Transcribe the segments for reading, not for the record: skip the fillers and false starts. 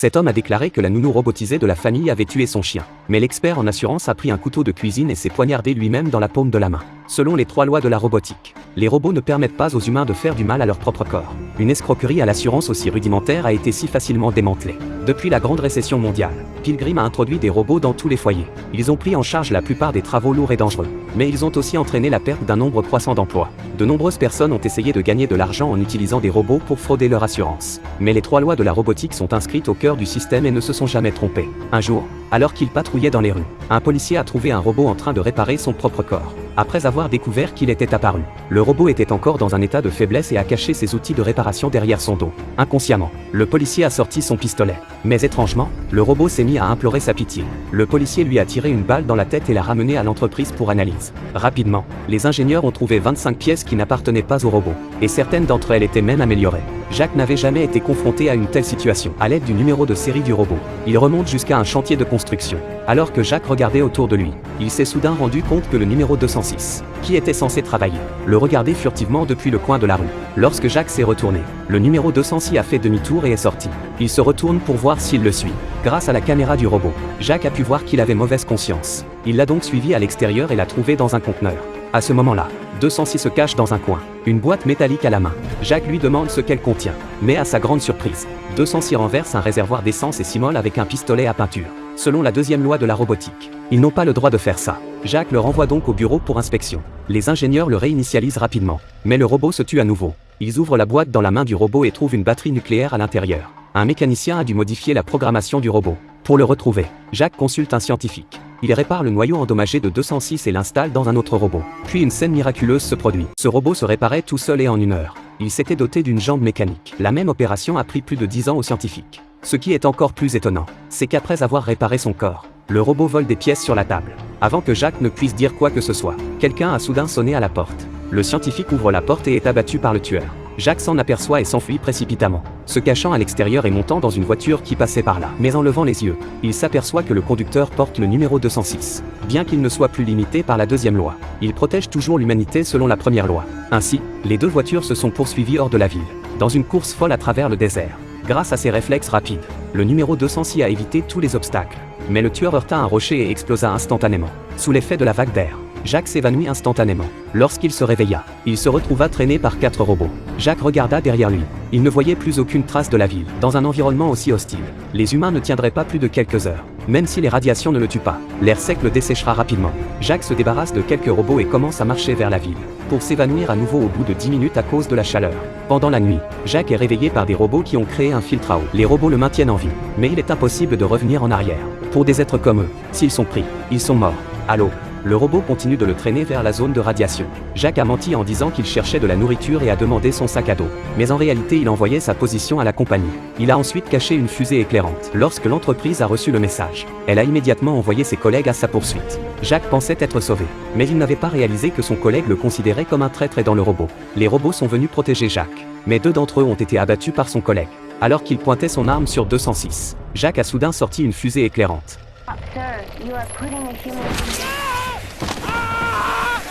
Cet homme a déclaré que la nounou robotisée de la famille avait tué son chien. Mais l'expert en assurance a pris un couteau de cuisine et s'est poignardé lui-même dans la paume de la main. Selon les 3 lois de la robotique, les robots ne permettent pas aux humains de faire du mal à leur propre corps. Une escroquerie à l'assurance aussi rudimentaire a été si facilement démantelée. Depuis la grande récession mondiale, Pilgrim a introduit des robots dans tous les foyers. Ils ont pris en charge la plupart des travaux lourds et dangereux. Mais ils ont aussi entraîné la perte d'un nombre croissant d'emplois. De nombreuses personnes ont essayé de gagner de l'argent en utilisant des robots pour frauder leur assurance. Mais les 3 lois de la robotique sont inscrites au cœur du système et ne se sont jamais trompées. Un jour, alors qu'il patrouillait dans les rues, un policier a trouvé un robot en train de réparer son propre corps. Après avoir découvert qu'il était apparu, le robot était encore dans un état de faiblesse et a caché ses outils de réparation derrière son dos. Inconsciemment, le policier a sorti son pistolet. Mais étrangement, le robot s'est mis à implorer sa pitié. Le policier lui a tiré une balle dans la tête et l'a ramené à l'entreprise pour analyse. Rapidement, les ingénieurs ont trouvé 25 pièces qui n'appartenaient pas au robot. Et certaines d'entre elles étaient même améliorées. Jacques n'avait jamais été confronté à une telle situation. À l'aide du numéro de série du robot, il remonte jusqu'à un chantier de construction. Alors que Jacques regardait autour de lui, il s'est soudain rendu compte que le numéro 206, qui était censé travailler, le regardait furtivement depuis le coin de la rue. Lorsque Jacques s'est retourné, le numéro 206 a fait demi-tour et est sorti. Il se retourne pour voir s'il le suit. Grâce à la caméra du robot, Jacques a pu voir qu'il avait mauvaise conscience. Il l'a donc suivi à l'extérieur et l'a trouvé dans un conteneur. À ce moment-là, 206 se cache dans un coin, une boîte métallique à la main. Jacques lui demande ce qu'elle contient. Mais à sa grande surprise, 206 renverse un réservoir d'essence et s'immole avec un pistolet à peinture. Selon la 2e loi de la robotique, ils n'ont pas le droit de faire ça. Jacques le renvoie donc au bureau pour inspection. Les ingénieurs le réinitialisent rapidement. Mais le robot se tue à nouveau. Ils ouvrent la boîte dans la main du robot et trouvent une batterie nucléaire à l'intérieur. Un mécanicien a dû modifier la programmation du robot. Pour le retrouver, Jacques consulte un scientifique. Il répare le noyau endommagé de 206 et l'installe dans un autre robot. Puis une scène miraculeuse se produit. Ce robot se réparait tout seul et en 1 heure. Il s'était doté d'une jambe mécanique. La même opération a pris plus de 10 ans aux scientifiques. Ce qui est encore plus étonnant, c'est qu'après avoir réparé son corps, le robot vole des pièces sur la table. Avant que Jacques ne puisse dire quoi que ce soit, quelqu'un a soudain sonné à la porte. Le scientifique ouvre la porte et est abattu par le tueur. Jacques s'en aperçoit et s'enfuit précipitamment, se cachant à l'extérieur et montant dans une voiture qui passait par là. Mais en levant les yeux, il s'aperçoit que le conducteur porte le numéro 206. Bien qu'il ne soit plus limité par la 2e loi, il protège toujours l'humanité selon la 1re loi. Ainsi, les 2 voitures se sont poursuivies hors de la ville, dans une course folle à travers le désert. Grâce à ses réflexes rapides, le numéro 206 a évité tous les obstacles. Mais le tueur heurta un rocher et explosa instantanément. Sous l'effet de la vague d'air, Jacques s'évanouit instantanément. Lorsqu'il se réveilla, il se retrouva traîné par 4 robots. Jacques regarda derrière lui. Il ne voyait plus aucune trace de la ville. Dans un environnement aussi hostile, les humains ne tiendraient pas plus de quelques heures. Même si les radiations ne le tuent pas, l'air sec le desséchera rapidement. Jacques se débarrasse de quelques robots et commence à marcher vers la ville, pour s'évanouir à nouveau au bout de 10 minutes à cause de la chaleur. Pendant la nuit, Jacques est réveillé par des robots qui ont créé un filtre à eau. Les robots le maintiennent en vie, mais il est impossible de revenir en arrière. Pour des êtres comme eux, s'ils sont pris, ils sont morts. À l'eau. Le robot continue de le traîner vers la zone de radiation. Jacques a menti en disant qu'il cherchait de la nourriture et a demandé son sac à dos. Mais en réalité il envoyait sa position à la compagnie. Il a ensuite caché une fusée éclairante. Lorsque l'entreprise a reçu le message, elle a immédiatement envoyé ses collègues à sa poursuite. Jacques pensait être sauvé, mais il n'avait pas réalisé que son collègue le considérait comme un traître dans le robot. Les robots sont venus protéger Jacques, mais 2 d'entre eux ont été abattus par son collègue. Alors qu'il pointait son arme sur 206, Jacques a soudain sorti une fusée éclairante.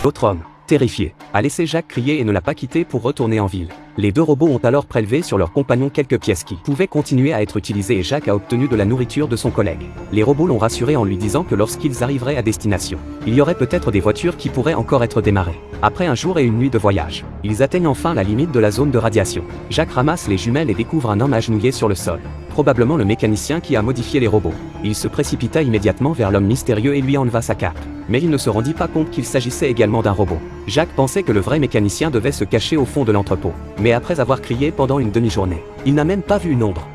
L'autre homme, terrifié, a laissé Jacques crier et ne l'a pas quitté pour retourner en ville. Les 2 robots ont alors prélevé sur leurs compagnons quelques pièces qui pouvaient continuer à être utilisées et Jacques a obtenu de la nourriture de son collègue. Les robots l'ont rassuré en lui disant que lorsqu'ils arriveraient à destination, il y aurait peut-être des voitures qui pourraient encore être démarrées. Après un jour et une nuit de voyage, ils atteignent enfin la limite de la zone de radiation. Jacques ramasse les jumelles et découvre un homme agenouillé sur le sol. Probablement le mécanicien qui a modifié les robots. Il se précipita immédiatement vers l'homme mystérieux et lui enleva sa cape. Mais il ne se rendit pas compte qu'il s'agissait également d'un robot. Jacques pensait que le vrai mécanicien devait se cacher au fond de l'entrepôt. Mais après avoir crié pendant une demi-journée, il n'a même pas vu une ombre.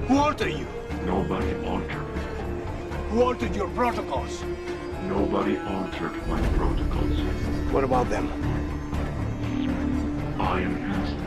Who altered you? Nobody altered. Who altered your protocols? Nobody altered my protocols. What about them? I am innocent.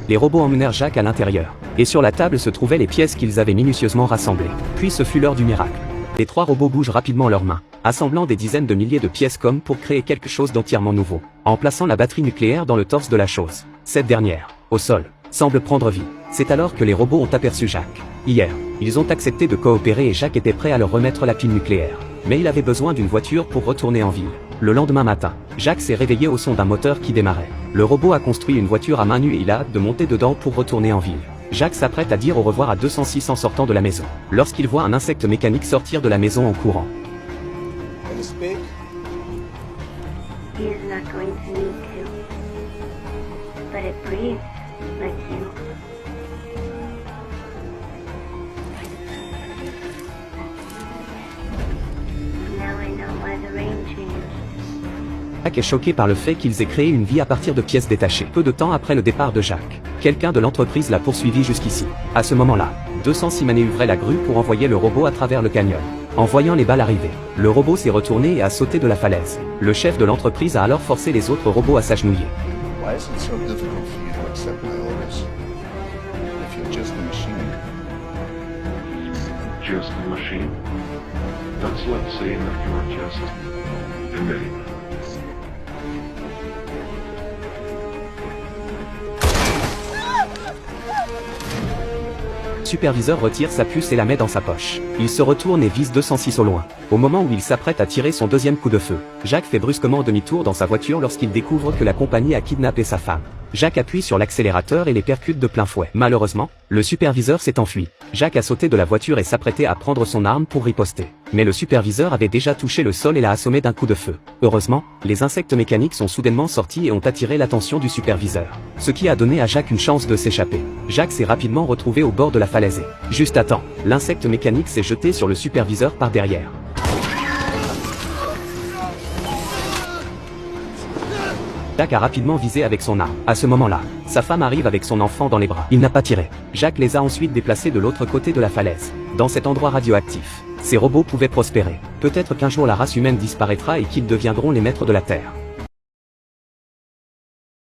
Les robots emmenèrent Jacques à l'intérieur, et sur la table se trouvaient les pièces qu'ils avaient minutieusement rassemblées. Puis ce fut l'heure du miracle. Les 3 robots bougent rapidement leurs mains, assemblant des dizaines de milliers de pièces comme pour créer quelque chose d'entièrement nouveau, en plaçant la batterie nucléaire dans le torse de la chose. Cette dernière, au sol, semble prendre vie. C'est alors que les robots ont aperçu Jacques. Hier, ils ont accepté de coopérer et Jacques était prêt à leur remettre la pile nucléaire. Mais il avait besoin d'une voiture pour retourner en ville. Le lendemain matin, Jacques s'est réveillé au son d'un moteur qui démarrait. Le robot a construit une voiture à main nue et il a hâte de monter dedans pour retourner en ville. Jacques s'apprête à dire au revoir à 206 en sortant de la maison, lorsqu'il voit un insecte mécanique sortir de la maison en courant. Can you speak? He is not going to need to. But it breathes like you. Now I know why the rain changed. Jacques est choqué par le fait qu'ils aient créé une vie à partir de pièces détachées. Peu de temps après le départ de Jacques, quelqu'un de l'entreprise l'a poursuivi jusqu'ici. À ce moment-là, 206 manœuvrait la grue pour envoyer le robot à travers le canyon. En voyant les balles arriver, le robot s'est retourné et a sauté de la falaise. Le chef de l'entreprise a alors forcé les autres robots à s'agenouiller. Why is it so difficult for you to accept my orders? If you're just a machine. Just a machine? That's like saying that you're just a name. Le superviseur retire sa puce et la met dans sa poche. Il se retourne et vise 206 au loin. Au moment où il s'apprête à tirer son deuxième coup de feu, Jacques fait brusquement demi-tour dans sa voiture lorsqu'il découvre que la compagnie a kidnappé sa femme. Jacques appuie sur l'accélérateur et les percute de plein fouet. Malheureusement, le superviseur s'est enfui. Jacques a sauté de la voiture et s'apprêtait à prendre son arme pour riposter. Mais le superviseur avait déjà touché le sol et l'a assommé d'un coup de feu. Heureusement, les insectes mécaniques sont soudainement sortis et ont attiré l'attention du superviseur, ce qui a donné à Jacques une chance de s'échapper. Jacques s'est rapidement retrouvé au bord de la falaise et, juste à temps, l'insecte mécanique s'est jeté sur le superviseur par derrière. Jacques a rapidement visé avec son arme. À ce moment-là, sa femme arrive avec son enfant dans les bras. Il n'a pas tiré. Jacques les a ensuite déplacés de l'autre côté de la falaise, dans cet endroit radioactif. Ces robots pouvaient prospérer. Peut-être qu'un jour la race humaine disparaîtra et qu'ils deviendront les maîtres de la Terre.